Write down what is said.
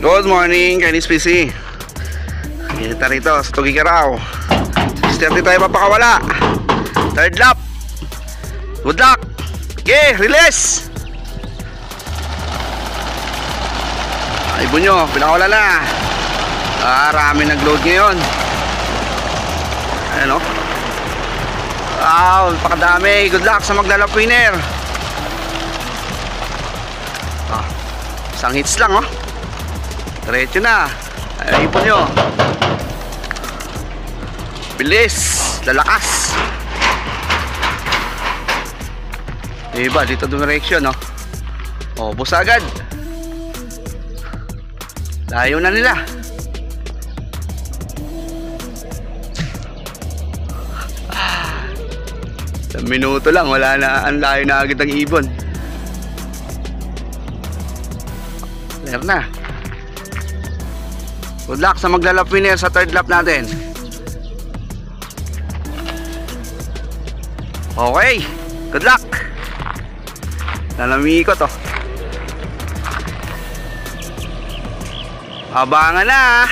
Good morning, Chinese PC. Kita rito sa Tugigaraw. 6:30 tayo papakawala. Third lap. Good luck. Okay, release. Ibon nyo, pinakawala na. Rami nag-load ngayon. Ayan o. Wow, pakadami. Good luck sa maglalap winner. Isang hits lang oh. Diretso na. Ay, ipon nyo. Bilis. Lalakas. Iba dito direction oh. Oh, bus agad. Layo na nila. Isang minuto lang, wala na, ang layo na agad ang ibon. Clear na. Good luck sa maglalap winner sa third lap natin. Okay, good luck. Nalamikot oh. Abangan na.